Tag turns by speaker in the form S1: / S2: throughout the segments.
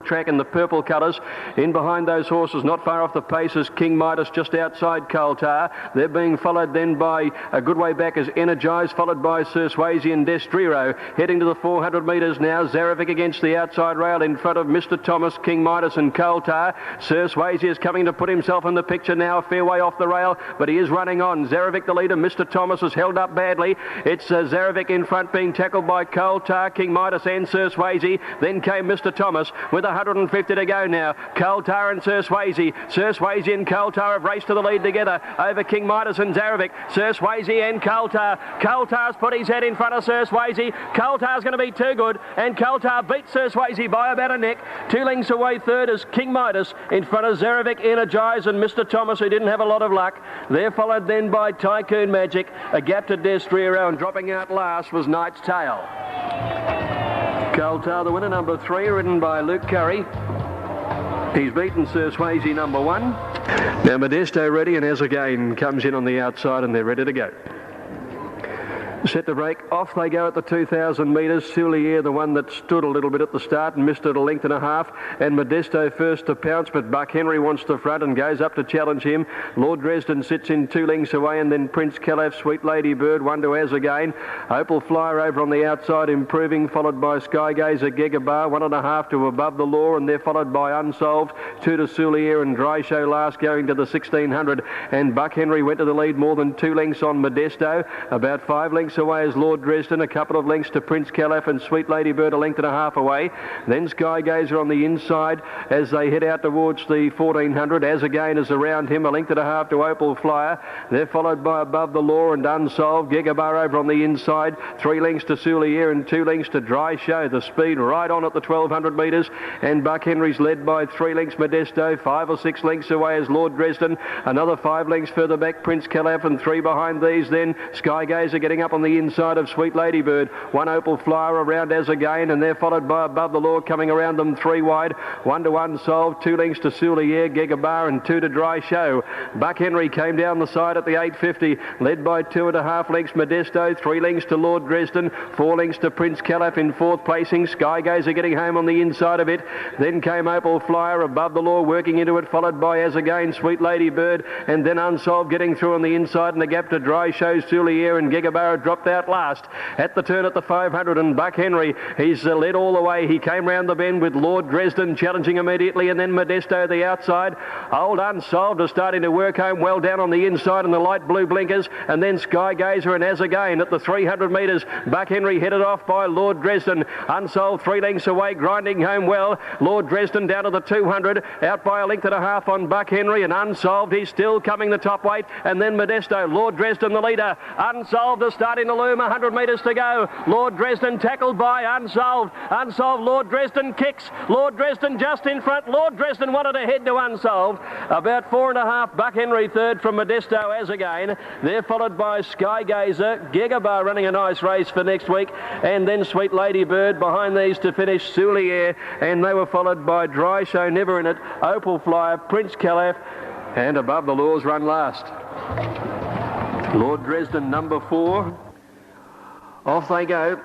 S1: track in the purple colours. In behind those horses, not far off the pace, is King Midas just outside Coulter. They're being followed then by a good way back is Energize, followed by Sir Swayze and Destriro. Heading to the 400 metres now. Zarevic against the outside rail in front of Mr. Thomas, King Midas and Coulter. Sir Swayze is coming to put himself in the picture now, a fair way off the rail, but he is running on. Zarevic the leader. Mr. Thomas is held up badly. It's Zarevic in front being tackled by Coulter, King Midas and Sir Swayze. Then came Mr. Thomas with 150 to go now. Coulter and Sir Swayze. Sir Swayze and Coulter have raced to the lead together over King Midas and Zarevic. Sir Swayze and Coulter. Coulter's put his head in front of Sir Swayze. Coulter's going to be too good, and Coulter beats Sir Swayze by about a neck. 2 lengths away third is King Midas in front of Zarevic, Energize and Mr. Thomas, who didn't have a lot of luck. They're followed then by Tycoon Magic. A gap to Destriro, and dropping out last was Knight's Tale. Coulter, the winner, number 3, ridden by Luke Curry. He's beaten Sir Swayze, number 1. Now Modesto ready, and as again comes in on the outside, and they're ready to go. Set to break. Off they go at the 2,000 metres. Soulier, the one that stood a little bit at the start and missed it a length and a half. And Modesto first to pounce, but Buck Henry wants the front and goes up to challenge him. Lord Dresden sits in 2 lengths away, and then Prince Calaf, Sweet Lady Bird, 1 to As again. Opal Flyer over on the outside, improving, followed by Skygazer, Gegabar, 1.5 to Above the Law, and they're followed by Unsolved, 2 to Soulier and Dry Show last, going to the 1,600. And Buck Henry went to the lead more than 2 lengths on Modesto. About 5 lengths away is Lord Dresden, a couple of lengths to Prince Calaf, and Sweet Lady Bird a length and a half away. Then Skygazer on the inside as they head out towards the 1,400. As again is around him, a length and a half to Opal Flyer. They're followed by Above the Law and Unsolved. Gegabar over on the inside, 3 lengths to Soulier and 2 lengths to Dry Show. The speed right on at the 1,200 metres, and Buck Henry's led by 3 lengths Modesto. 5 or 6 lengths away is Lord Dresden. Another 5 lengths further back Prince Calaf, and 3 behind these then Skygazer getting up on the inside of Sweet Lady Bird. 1 Opal Flyer around as again, and they're followed by Above the Law coming around them 3 wide. 1 to Unsolved, 2 lengths to Soulier, Gegabar and 2 to Dry Show. Buck Henry came down the side at the 850, led by 2.5 lengths Modesto, 3 lengths to Lord Dresden, 4 lengths to Prince Calaf in 4th placing. Skygazer getting home on the inside of it. Then came Opal Flyer, Above the Law working into it, followed by as again Sweet Lady Bird, and then Unsolved getting through on the inside, and the gap to Dry Show. Soulier and Gegabar dropped out last at the turn at the 500, and Buck Henry, he's led all the way. He came round the bend with Lord Dresden challenging immediately, and then Modesto the outside. Old Unsolved is starting to work home well down on the inside in the light blue blinkers, and then Skygazer and As again at the 300 metres. Buck Henry headed off by Lord Dresden. Unsolved 3 lengths away, grinding home well. Lord Dresden down to the 200, out by a length and a half on Buck Henry, and Unsolved, he's still coming the top weight, and then Modesto. Lord Dresden the leader. Unsolved is starting to loom, 100 metres to go. Lord Dresden tackled by Unsolved. Unsolved, Lord Dresden kicks. Lord Dresden just in front. Lord Dresden wanted to head to Unsolved. About 4.5. Buck Henry third from Modesto as again. They're followed by Skygazer. Gegabar running a nice race for next week. And then Sweet Lady Bird behind these to finish Soulier. And they were followed by Dry Show, Never in It, Opal Flyer, Prince Calaf, and Above the Laws run last. Lord Dresden number 4. Off they go.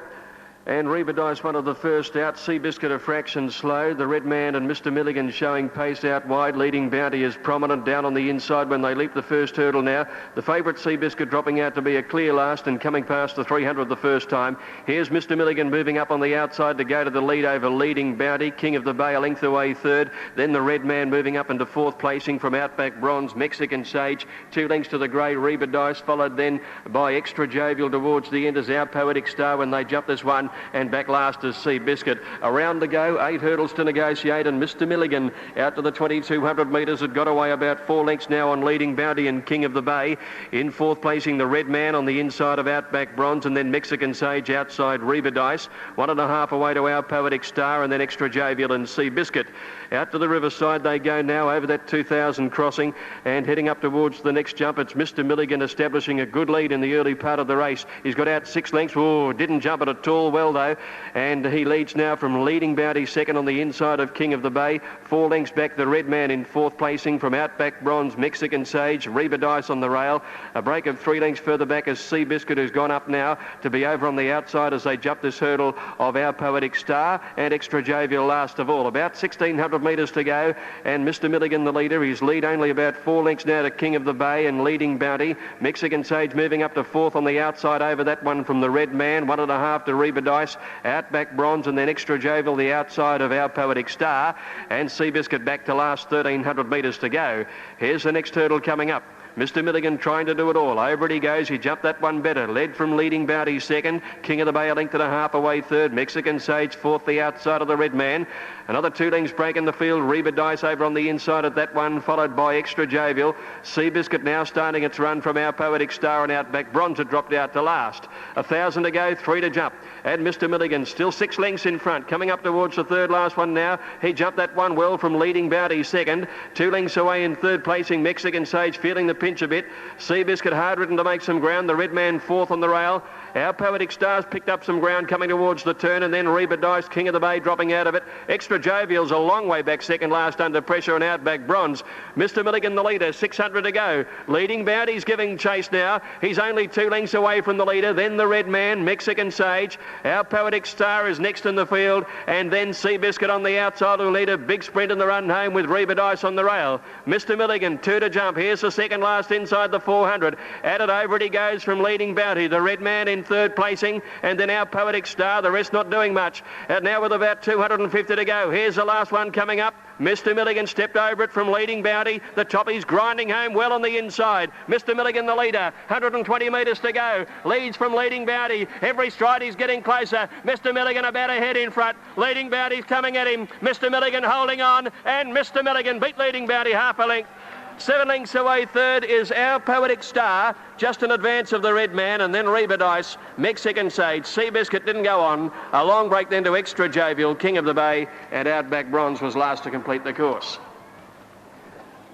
S1: And Reba Dice, one of the first out. Seabiscuit a fraction slow. The Red Man and Mr. Milligan showing pace out wide. Leading Bounty is prominent down on the inside when they leap the first hurdle now. The favourite Seabiscuit dropping out to be a clear last and coming past the 300 the first time. Here's Mr. Milligan moving up on the outside to go to the lead over Leading Bounty. King of the Bay a length away third. Then the Red Man moving up into 4th placing from Outback Bronze. Mexican Sage 2 lengths to the grey Reba Dice, followed then by Extra Jovial towards the end as Our Poetic Star when they jump this one. And back last is Seabiscuit. Around to go, 8 hurdles to negotiate, and Mr. Milligan out to the 2,200 metres. It got away about 4 lengths now on Leading Bounty and King of the Bay. In 4th placing, the Red Man on the inside of Outback Bronze, and then Mexican Sage outside Reba Dice. 1.5 away to Our Poetic Star, and then Extra Jovial and Seabiscuit. Out to the riverside they go now over that 2,000 crossing, and heading up towards the next jump. It's Mr. Milligan establishing a good lead in the early part of the race. He's got out 6 lengths. Oh, didn't jump it at all. Well well though, and he leads now from Leading Bounty second on the inside of King of the Bay. 4 lengths back the Red Man in fourth placing from Outback Bronze, Mexican Sage, Reba Dice on the rail. A break of 3 lengths further back as Seabiscuit, who's gone up now to be over on the outside as they jump this hurdle of Our Poetic Star, and Extra Jovial last of all. About 1,600 metres to go, and Mr. Milligan the leader. His lead only about 4 lengths now to King of the Bay and Leading Bounty. Mexican Sage moving up to fourth on the outside over that one from the Red Man. 1.5 to Reba Dice, Outback Bronze, and then Extra Jovial the outside of Our Poetic Star, and Seabiscuit back to last. 1,300 metres to go. Here's the next hurdle coming up. Mr. Milligan trying to do it all. Over it he goes. He jumped that one better. Led from Leading Bounty second. King of the Bay a length and a half away third. Mexican Sage fourth, the outside of the Red Man. Another 2 lengths break in the field. Reba Dice over on the inside of that one, followed by Extra Jovial. Seabiscuit now starting its run from Our Poetic Star, and Outback Bronze had dropped out to last. 1,000 to go, 3 to jump. And Mr. Milligan still 6 lengths in front. Coming up towards the third last one now. He jumped that one well from Leading Bounty second. 2 lengths away in third placing. Mexican Sage feeling the pinch a bit. Seabiscuit hard ridden to make some ground. The Red Man fourth on the rail. Our Poetic Stars picked up some ground coming towards the turn, and then Reba Dice, King of the Bay, dropping out of it. Extra Jovial's a long way back second last under pressure, and Outback Bronze. Mr. Milligan the leader, 600 to go. Leading Bounty's giving chase now. He's only 2 lengths away from the leader. Then the Red Man, Mexican Sage. Our Poetic Star is next in the field, and then Seabiscuit on the outside of the leader. Big sprint in the run home with Reba Dice on the rail. Mr. Milligan, 2 to jump. Here's the second last inside the 400. At it over it he goes from Leading Bounty. The Red Man in third placing, and then Our Poetic Star, the rest not doing much. And now with about 250 to go. Here's the last one coming up. Mr. Milligan stepped over it from Leading Bounty. The toppy's grinding home well on the inside. Mr. Milligan the leader, 120 metres to go. Leads from Leading Bounty. Every stride he's getting closer. Mr. Milligan about ahead in front. Leading Bounty's coming at him. Mr. Milligan holding on, and Mr. Milligan beat Leading Bounty half a length. 7 lengths away third is Our Poetic Star, just in advance of the Red Man, and then Reba Dice, Mexican Sage. Seabiscuit didn't go on. A long break then to Extra Jovial, King of the Bay, and Outback Bronze was last to complete the course.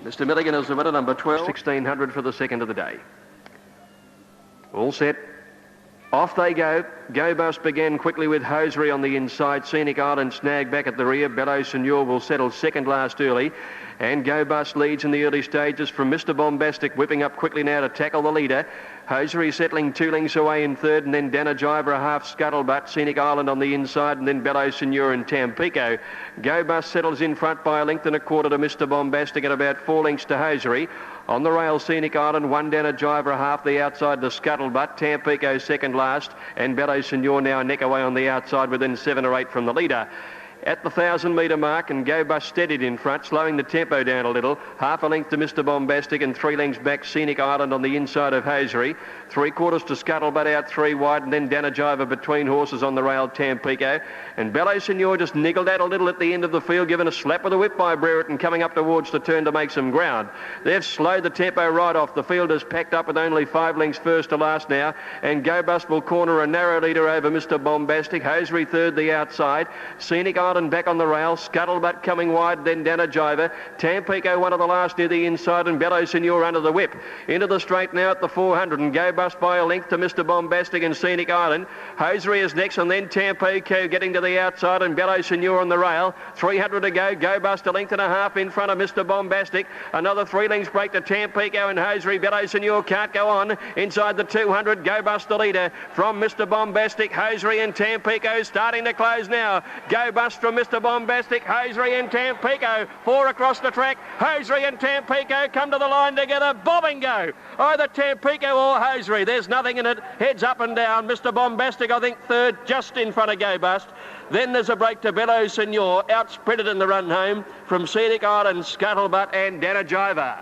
S1: Mr. Milligan is the winner, number 12. 1,600 for the second of the day. All set. Off they go. Go Bust began quickly with Hosiery on the inside. Scenic Island snagged back at the rear. Bellow Senor will settle second last early. And Go Bust leads in the early stages from Mr. Bombastic, whipping up quickly now to tackle the leader. Hosiery settling 2 lengths away in third, and then Dana Jiver a half scuttlebutt. Scenic Island on the inside, and then Bellow Senor and Tampico. Go Bust settles in front by a length and a quarter to Mr. Bombastic at about 4 lengths to Hosiery. On the rail, Scenic Island, 1 Dana Jiver a half the outside to Scuttlebutt. Tampico second last, and Bellow Senor now neck away on the outside within 7 or 8 from the leader. At the 1,000-metre mark, and Go Bust steadied in front, slowing the tempo down a little. Half a length to Mr. Bombastic, and 3 lengths back Scenic Island on the inside of Hosiery. 3/4 to Scuttlebutt out 3 wide, and then Dana Jiver between horses on the rail, Tampico. And Bellow Senor just niggled out a little at the end of the field, given a slap with a whip by Brereton, coming up towards the turn to make some ground. They've slowed the tempo right off. The field is packed up with only 5 lengths first to last now, and Go Bust will corner a narrow leader over Mr. Bombastic. Hosiery third the outside. Scenic Island back on the rail. Scuttlebutt coming wide, then Dana Jiver. Tampico one of the last near the inside, and Bellow Senor under the whip. Into the straight now at the 400, and Go Bust by a length to Mr. Bombastic and Scenic Island. Hosiery is next, and then Tampico getting to the outside, and Bellow Senor on the rail. 300 to go. Go Bust a length and a half in front of Mr. Bombastic. Another 3 lengths break to Tampico and Hosiery. Bellow Senor can't go on. Inside the 200, Go Bust the leader from Mr. Bombastic. Hosiery and Tampico starting to close now. Go Bust from Mr. Bombastic, Hosiery and Tampico. 4 across the track. Hosiery and Tampico come to the line together. Bob and go. Either Tampico or Hosiery. There's nothing in it. Heads up and down. Mr. Bombastic, I think, third, just in front of Go Bust. Then there's a break to Bellow Senor, outsprinted in the run home from Scenic Island, Scuttlebutt and Dana Jiver.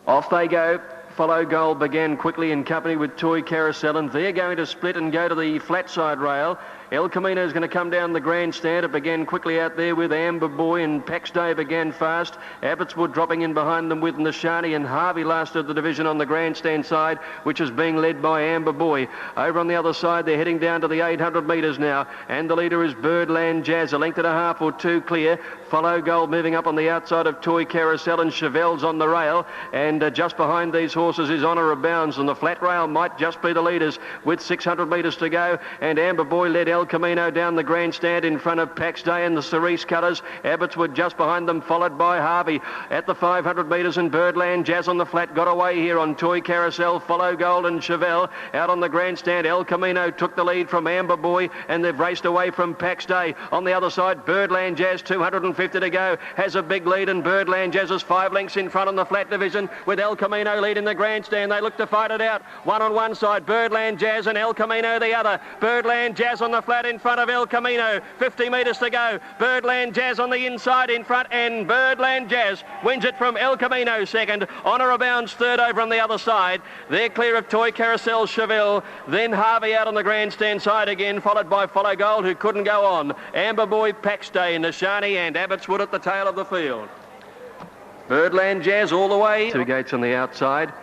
S1: Off they go. Follow Goal began quickly in company with Toy Carousel, and they're going to split and go to the flat side rail. El Camino's going to come down the grandstand. It began quickly out there with Amber Boy, and Pax Day began fast. Abbotswood dropping in behind them with Nishani, and Harvey last of the division on the grandstand side, which is being led by Amber Boy. Over on the other side, they're heading down to the 800 metres now, and the leader is Birdland Jazz, a length and a half or two clear. Follow Gold moving up on the outside of Toy Carousel, and Chevelle's on the rail, and just behind these horses is Honour of Bounds, and the flat rail might just be the leaders with 600 metres to go, and Amber Boy led El Camino down the grandstand in front of Pax Day and the Cerise Cutters. Abbotswood just behind them, followed by Harvey at the 500 metres, and Birdland Jazz on the flat got away here on Toy Carousel. Follow Gold and Chevelle out on the grandstand. El Camino took the lead from Amber Boy, and they've raced away from Pax Day. On the other side, Birdland Jazz, 250 to go, has a big lead, and Birdland Jazz is 5 lengths in front on the flat division with El Camino leading the grandstand. They look to fight it out. One on one side, Birdland Jazz, and El Camino the other. Birdland Jazz on the flat in front of El Camino. 50 metres to go. Birdland Jazz on the inside in front, and Birdland Jazz wins it from El Camino second. Honour Abounds third over on the other side. They're clear of Toy Carousel, Chevelle. Then Harvey out on the grandstand side again, followed by Follow Gold, who couldn't go on. Amber Boy, Pax Day, Nishani and Abbotswood at the tail of the field. Birdland Jazz all the way. 2 gates on the outside.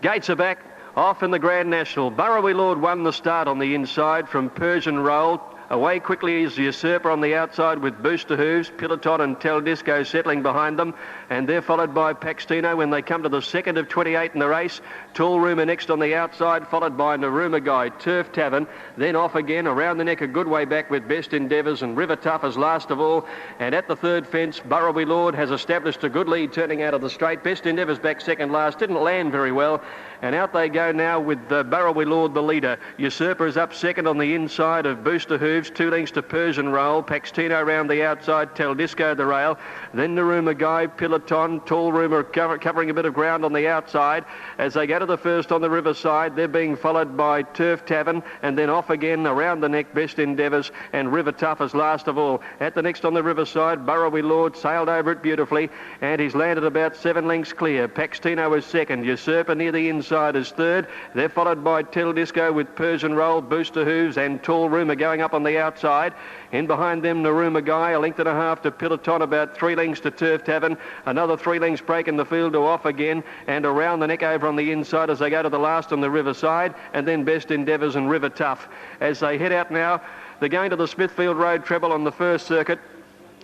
S1: Gates are back. Off in the Grand National. Burraby Lord won the start on the inside from Persian Roll. Away quickly is Usurper on the outside with Booster Hooves, Piloton and Tel Disco settling behind them, and they're followed by Paxtino when they come to the second of 28 in the race. Tall Rumour next on the outside, followed by Naruma Guy, Turf Tavern, then off again around the neck a good way back with Best Endeavours and River Tough as last of all, and at the third fence Burraby Lord has established a good lead turning out of the straight. Best Endeavours back second last, didn't land very well, and out they go now with Burraby Lord the leader. Usurper is up second on the inside of Booster Hooves, 2 lengths to Persian Roll, Paxtino round the outside, Tel Disco the rail, then Naruma Guy, Piloton, Tall Rumour covering a bit of ground on the outside. As they go to the first on the riverside, they're being followed by Turf Tavern, and then off again around the neck Best Endeavours and River Tough as last of all. At the next on the riverside, Burraby Lord sailed over it beautifully, and he's landed about 7 lengths clear. Paxtino is second, Usurper near the inside is third. They're followed by Tel Disco with Persian Roll, Booster Hooves and Tall Rumour going up on the outside. In behind them, Naruma Guy, a length and a half to Piloton, about 3 lengths to Turf Tavern. Another 3 lengths break in the field to off again, and around the neck over on the inside as they go to the last on the riverside, and then Best Endeavours and River Tough. As they head out now, they're going to the Smithfield Road treble on the first circuit,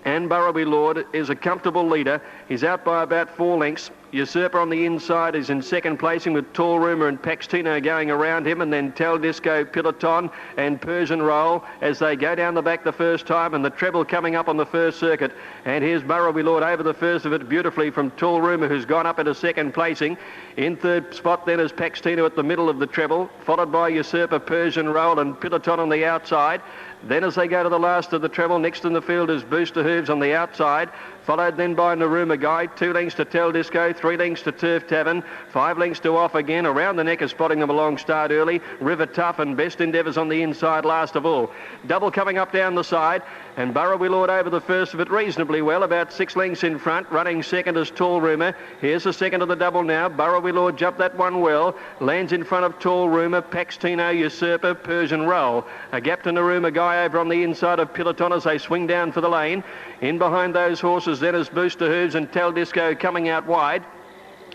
S1: and Burraby Lord is a comfortable leader. He's out by about 4 lengths. Usurper on the inside is in second placing with Tall Rumour and Paxtino going around him, and then Tel Disco, Piloton and Persian Roll as they go down the back the first time, and the treble coming up on the first circuit. And here's Burraby Lord over the first of it beautifully from Tall Rumour, who's gone up into second placing. In third spot then is Paxtino at the middle of the treble, followed by Usurper, Persian Roll and Piloton on the outside. Then as they go to the last of the treble, next in the field is Booster Hooves on the outside, followed then by Naruma Guy, 2 lengths to Tel Disco, 3 lengths to Turf Tavern, 5 lengths to off again. Around the neck is spotting them a long start early. River Tough and Best Endeavours on the inside last of all. Double coming up down the side, and Burraby Lord over the first of it reasonably well, about 6 lengths in front. Running second is Tall Rumour. Here's the second of the double now. Burraby Lord jumped that one well, lands in front of Tall Rumour, Paxtino, Usurper, Persian Roll. A gap to Naruma Guy over on the inside of Piloton as they swing down for the lane. In behind those horses then is Booster Hooves and Tel Disco coming out wide.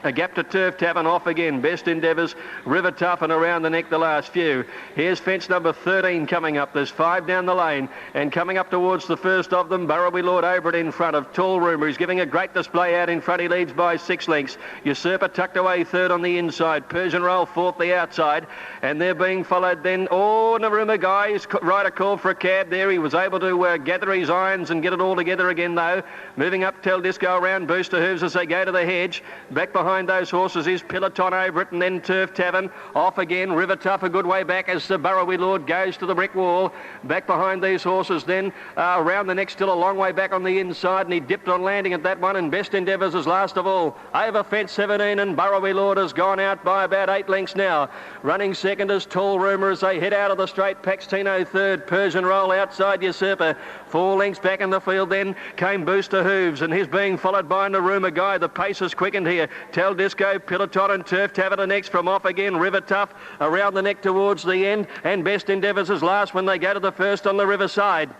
S1: A gap to Turf Tavern, off again. Best Endeavours, River Tough and around the neck the last few. Here's fence number 13 coming up. There's 5 down the lane, and coming up towards the first of them, Burraby Lord over it in front of Tall Rumour. He's giving a great display out in front. He leads by 6 lengths. Usurper tucked away third on the inside. Persian Roll fourth the outside, and they're being followed then. Oh, Naruma Guy, his rider called for a cab there. He was able to gather his irons and get it all together again though. Moving up Tel Disco around Booster Hooves as they go to the hedge. Back behind those horses is Piloton over it, and then Turf Tavern. Off again, River Tough a good way back as the Burraby Lord goes to the brick wall. Back behind these horses then, around the neck still a long way back on the inside, and he dipped on landing at that one, and Best Endeavours is last of all. Over fence 17, and Burraby Lord has gone out by about 8 lengths now. Running second is Tall Rumour as they head out of the straight. Paxtino third, Persian Roll outside Usurper. 4 lengths back in the field then came Booster Hooves, and he's being followed by Naruma Guy. The pace is quickened here. Tell Disco, Peloton and Turf Tavern next from off again. River Tough around the neck towards the end, and Best Endeavours is last when they go to the first on the riverside.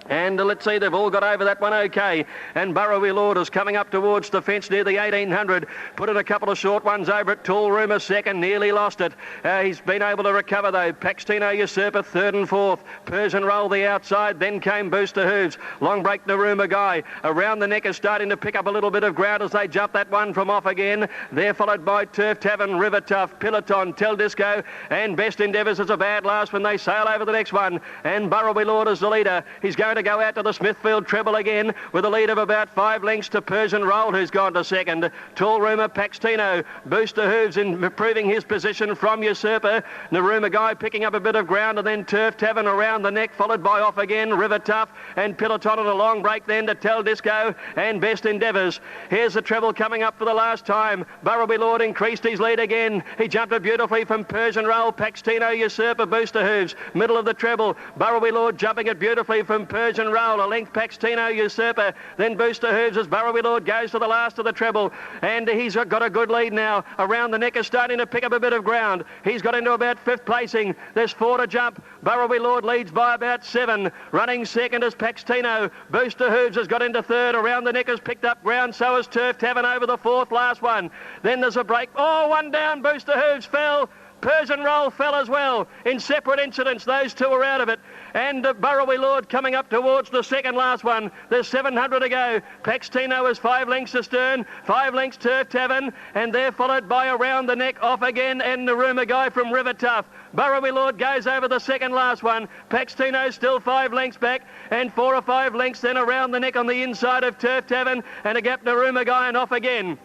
S1: And let's see, they've all got over that one okay. And Burrowy Lord is coming up towards the fence near the 1800. Put in a couple of short ones over it. Tall Rumour second, nearly lost it. He's been able to recover though. Paxtino Usurper third and fourth. Persian Roll the outside, then came Booster Hooves. Long Break Naruma Guy. Around the neck is starting to pick up a little bit of ground as they jump that one from off again. They're followed by Turf Tavern, River Tough, Peloton, Tell Disco, and Best Endeavours is a bad last when they sail over the next one. And Burrowy Lord is the leader. He's going to go out to the Smithfield treble again with a lead of about 5 lengths to Persian Roll, who's gone to second. Tall Rumour, Paxtino, Booster Hooves improving his position from Usurper. Naruma Guy picking up a bit of ground, and then Turf Tavern around the neck, followed by off again River Tough and Peloton on a long break then to Tell Disco and Best Endeavours. Here's the treble coming up for the last time. Burrowy Lord increased his lead again. He jumped it beautifully from Persian Roll, Paxtino, Usurper, Booster Hooves. Middle of the treble, Burrowy Lord jumping it beautifully from Persian Roll. A length Paxtino Usurper, then Booster Hooves as Burrowy Lord goes to the last of the treble, and he's got a good lead now. Around the neck is starting to pick up a bit of ground. He's got into about 5th placing. There's 4 to jump. Burrowy Lord leads by about 7. Running second is Paxtino. Booster Hooves has got into 3rd. Around the neck has picked up ground, so has Turf Tavern over the 4th last one. Then there's a break. Oh, one down. Booster Hooves fell. Persian Roll fell as well. In separate incidents, those two are out of it. And Burrowy Lord coming up towards the second last one. There's 700 to go. Paxtino is 5 lengths astern, 5 lengths Turf Tavern, and they're followed by Around the Neck off again and the Rumour Guy from River Tough. Burrowy Lord goes over the second last one. Paxtino still 5 lengths back, and 4 or 5 lengths then Around the Neck on the inside of Turf Tavern, and a gap to Rumour Guy and off again.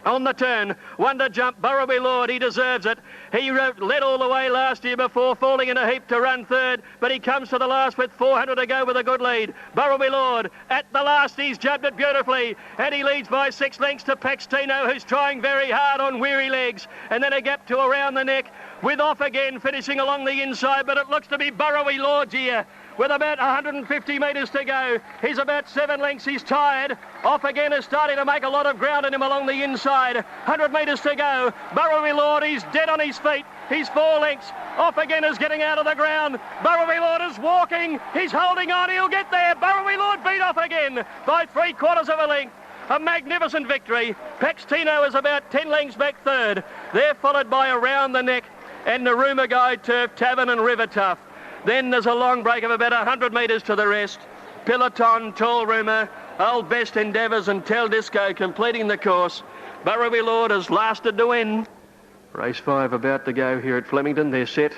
S1: On the turn, one to jump, Burrowy Lord, he deserves it. He led all the way last year before falling in a heap to run 3rd, but he comes to the last with 400 to go with a good lead. Burrowy Lord, at the last, he's jumped it beautifully, and he leads by 6 lengths to Paxtino, who's trying very hard on weary legs, and then a gap to Around the Neck, with off again, finishing along the inside, but it looks to be Burrowy Lord here. With about 150 metres to go. He's about 7 lengths, he's tired. Off again is starting to make a lot of ground in him along the inside. 100 metres to go. Burrowy Lord, he's dead on his feet. He's 4 lengths. Off again is getting out of the ground. Burrowy Lord is walking. He's holding on, he'll get there. Burrowy Lord beat off again by 3/4 of a length. A magnificent victory. Paxtino is about 10 lengths back 3rd. They're followed by Around the Neck and the Rumour Guy, Turf Tavern and River Tough. Then there's a long break of about 100 metres to the rest. Peloton, Tall Rumour, Old Best Endeavours and Tell Disco completing the course. Burrowy Lord has lasted to win. Race 5 about to go here at Flemington. They're set.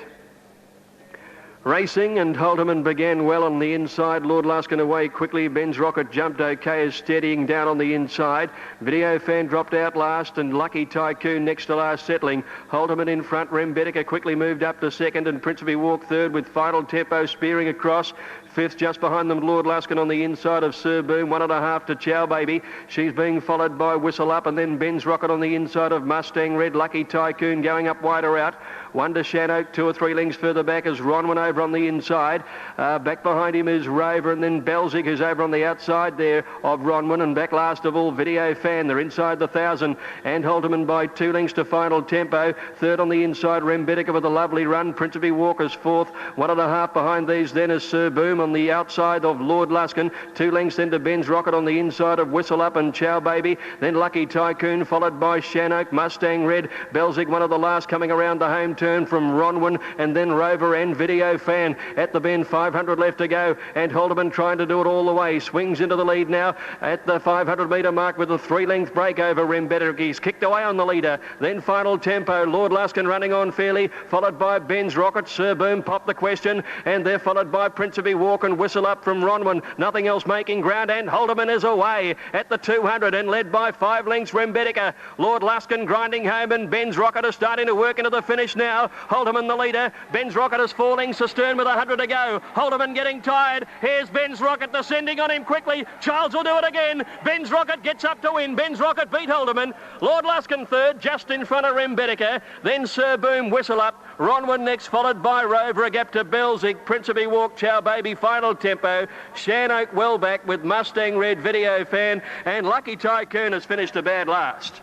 S1: Racing, and Holterman began well on the inside. Lord Luskin away quickly. Ben's Rocket jumped okay, is steadying down on the inside. Video Fan dropped out last, and Lucky Tycoon next to last settling. Holterman in front. Rembetica quickly moved up to second, and Principe walked 3rd with Final Tempo spearing across. 5th just behind them, Lord Luskin on the inside of Sir Boom. 1.5 to Chow Baby. She's being followed by Whistle Up, and then Ben's Rocket on the inside of Mustang Red. Lucky Tycoon going up wider out. 1 to Shanoak, 2 or 3 lengths further back as Ronwin over on the inside. Back behind him is Rover, and then Belzig, who's over on the outside there of Ronwin, and back last of all Video Fan. They're inside the 1,000, and Holterman by 2 lengths to Final Tempo. 3rd on the inside, Rembetica with a lovely run. Principe Walker's 4th. 1.5 behind these then is Sir Boom on the outside of Lord Luskin. 2 lengths then to Ben's Rocket on the inside of Whistle Up and Chow Baby. Then Lucky Tycoon followed by Shanoak, Mustang Red, Belzig one of the last coming around the home turn from Ronwin, and then Rover and Video Fan at the bend. 500 left to go, and Holderman trying to do it all the way. Swings into the lead now at the 500 metre mark with a 3-length break over Rembetica. He's kicked away on the leader. Then Final Tempo, Lord Luskin running on fairly, followed by Ben's Rocket. Sir Boom popped the question, and they're followed by Principe Walk and Whistle Up from Ronwin. Nothing else making ground, and Holderman is away at the 200 and led by 5 lengths Rembetica. Lord Luskin grinding home, and Ben's Rocket is starting to work into the finish now. Holderman the leader. Ben's Rocket is 4 lengths astern with 100 to go. Holderman getting tired. Here's Ben's Rocket descending on him quickly. Charles will do it again. Ben's Rocket gets up to win. Ben's Rocket beat Holderman. Lord Luskin 3rd, just in front of Rembetica. Then Sir Boom, Whistle Up. Ronwin next, followed by Rover, a gap to Belzig. Principe Walk, Chow Baby, Final Tempo. Shanoak well back with Mustang Red, Video Fan, and Lucky Tycoon has finished a bad last.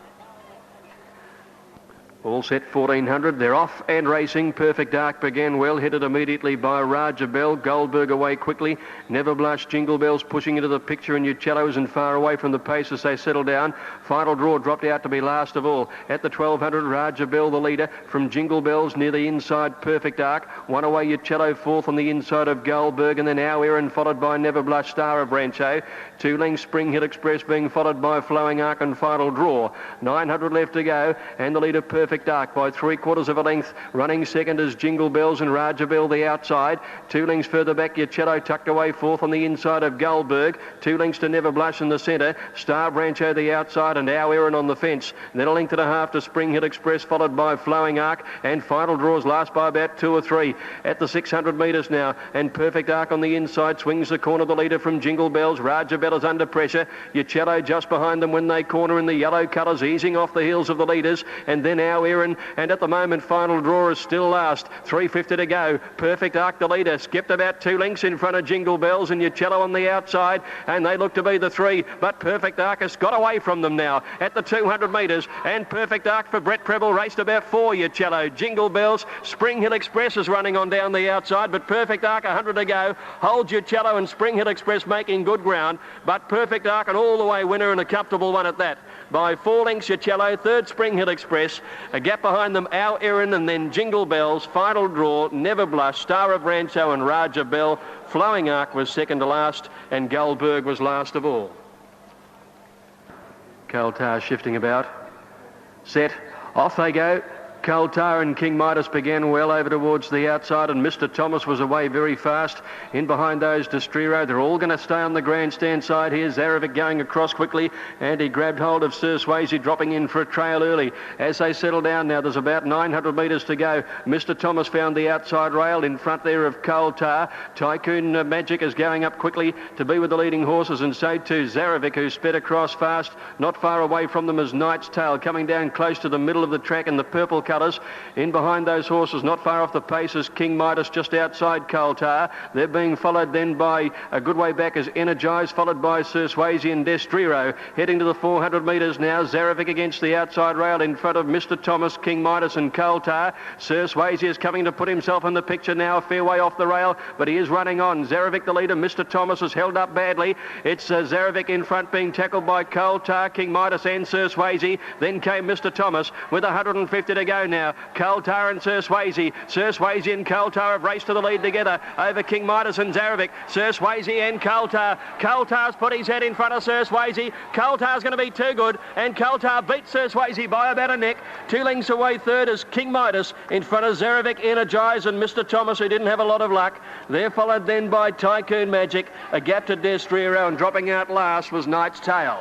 S1: All set 1400. They're off and racing. Perfect Dark began well, headed immediately by Raja Bell. Goldberg away quickly. Never Blush, Jingle Bells pushing into the picture, and Uccello's and far away from the pace as they settle down. Final Draw dropped out to be last of all. At the 1200, Raja Bell the leader from Jingle Bells near the inside. Perfect Dark. One away, Uccello fourth on the inside of Goldberg, and then Our Erin followed by Never Blush, Star of Rancho. 2 lengths Spring Hill Express being followed by Flowing Arc and Final Draw. 900 left to go, and the leader Perfect Dark by 3/4 of a length. Running second is Jingle Bells and Raja Bell the outside. 2 lengths further back, Uccello tucked away fourth on the inside of Goldberg. 2 lengths to Never Blush in the centre. Star Rancho the outside and Our Erin on the fence. Then a length and a half to Spring Hill Express, followed by Flowing Arc, and Final Draws last by about 2 or 3. At the 600 metres now, and Perfect Arc on the inside swings the corner. The leader from Jingle Bells. Raja Bell is under pressure. Uccello just behind them when they corner in the yellow colours, easing off the heels of the leaders, and then Our Erin, and at the moment Final Draw is still last. 350 to go. Perfect Arc the leader, skipped about 2 lengths in front of Jingle Bells and Uccello on the outside, and they look to be the 3, but Perfect Arc has got away from them now at the 200 metres, and Perfect Arc for Brett Preble raced about 4. Uccello, Jingle Bells, Spring Hill Express is running on down the outside, but Perfect Arc 100 to go, holds Uccello and Spring Hill Express making good ground, but Perfect Arc an all the way winner and a comfortable one at that. By 4 lengths Uccello, third Spring Hill Express, a gap behind them Our Erin, and then Jingle Bells, Final Draw, Never Blush, Star of Rancho and Raja Bell. Flowing Arc was second to last, and Goldberg was last of all. Kaltar shifting about. Set. Off they go. Kaltar and King Midas began well over towards the outside, and Mr. Thomas was away very fast. In behind those, Destrero. They're all going to stay on the grandstand side here. Zarovic going across quickly, and he grabbed hold of Sir Swayze, dropping in for a trail early. As they settle down now, there's about 900 metres to go. Mr. Thomas found the outside rail in front there of Kaltar. Tycoon Magic is going up quickly to be with the leading horses, and so too Zarovic, who sped across fast. Not far away from them is Knight's Tale, coming down close to the middle of the track in the purple colours. In behind those horses, not far off the pace, is King Midas just outside Kaltar. They're being followed then by a good way back as Energize, followed by Sir Swayze and Destrero. Heading to the 400 metres now. Zarovic against the outside rail in front of Mr. Thomas, King Midas and Kaltar. Sir Swayze is coming to put himself in the picture now, a fair way off the rail, but he is running on. Zarovic the leader. Mr. Thomas is held up badly. It's Zarovic in front being tackled by Kaltar, King Midas and Sir Swayze. Then came Mr. Thomas with 150 to go now. Kaltar and Sir Swayze. Sir Swayze and Kaltar have raced to the lead together over King Midas and Zarovic. Sir Swayze and Kaltar. Kaltar's put his head in front of Sir Swayze. Kaltar's going to be too good, and Kaltar beats Sir Swayze by about a neck. 2 lengths away third is King Midas in front of Zarovic, Energize and Mr. Thomas, who didn't have a lot of luck. They're followed then by Tycoon Magic. A gap to Destrero, and dropping out last was Knight's Tale.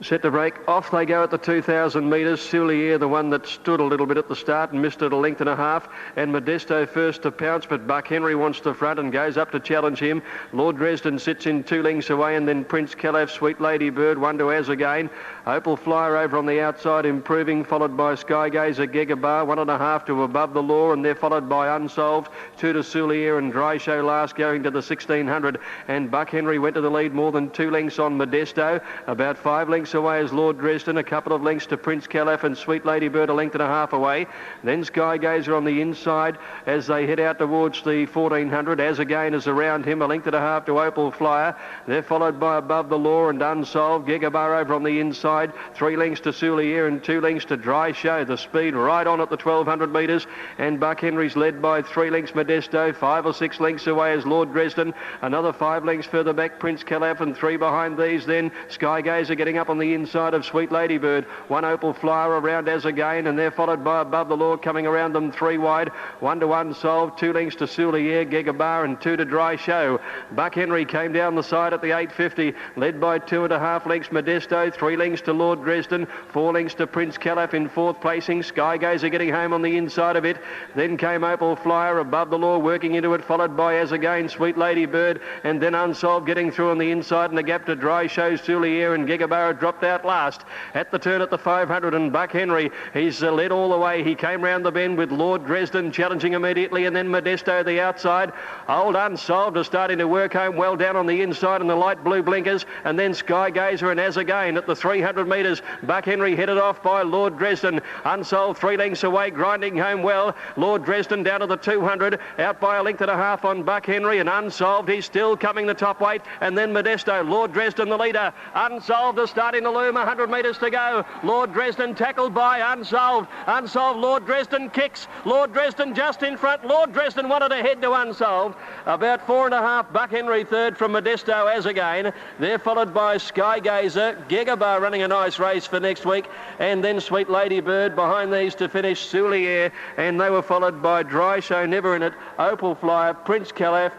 S1: Set to break. Off they go at the 2,000 metres. Soulier, the one that stood a little bit at the start and missed it a length and a half. And Modesto first to pounce, but Buck Henry wants to front and goes up to challenge him. Lord Dresden sits in 2 lengths away, and then Prince Calaf, Sweet Lady Bird, 1 to As again. Opal Flyer over on the outside, improving, followed by Skygazer, Gegabar, 1.5 to Above the Law, and they're followed by Unsolved, 2 to Soulier and Dry Show last, going to the 1,600. And Buck Henry went to the lead more than 2 lengths on Modesto. About 5 lengths away is Lord Dresden, a couple of lengths to Prince Calaf, and Sweet Lady Bird a length and a half away. Then Skygazer on the inside as they head out towards the 1,400. As again is around him, a length and a half to Opal Flyer. They're followed by Above the Law and Unsolved. Gegabar over on the inside, 3 lengths to Soulier and 2 lengths to Dry Show. The speed right on at the 1,200 metres, and Buck Henry's led by 3 lengths Modesto. 5 or 6 lengths away is Lord Dresden. Another 5 lengths further back Prince Calaf, and 3 behind these then Skygazer getting up on the inside of Sweet Lady Bird. 1 Opal Flyer around As again, and they're followed by Above the Law coming around them 3 wide. 1 to Unsolved, 2 lengths to Soulier, Gegabar and 2 to Dry Show. Buck Henry came down the side at the 850, led by 2.5 lengths Modesto, 3 lengths to Lord Dresden, 4 lengths to Prince Calaf in 4th placing. Skygazer getting home on the inside of it. Then came Opal Flyer, Above the Law working into it, followed by As again, Sweet Lady Bird, and then Unsolved getting through on the inside, and a gap to Dry Show, Soulier and Gegabar dropped out last at the turn at the 500, and Buck Henry, he's led all the way. He came round the bend with Lord Dresden challenging immediately, and then Modesto the outside. Old Unsolved is starting to work home well down on the inside in the light blue blinkers, and then Sky Gazer and As Again at the 300 metres. Buck Henry headed off by Lord Dresden. Unsolved 3 lengths away, grinding home well. Lord Dresden down to the 200, out by a length and a half on Buck Henry, and Unsolved, he's still coming the top weight, and then Modesto. Lord Dresden the leader. Unsolved is starting to loom, 100 metres to go. Lord Dresden tackled by Unsolved. Unsolved, Lord Dresden kicks. Lord Dresden just in front. Lord Dresden wanted to head to Unsolved. About 4.5, Buck Henry third from Modesto As Again. They're followed by Sky Gazer. Gegabar running a nice race for next week, and then Sweet Lady Bird behind these to finish Soulier, and they were followed by Dry Show, Never In It, Opal Flyer, Prince Calaf,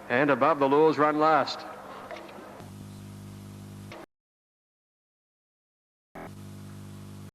S1: and Above the Laws run last.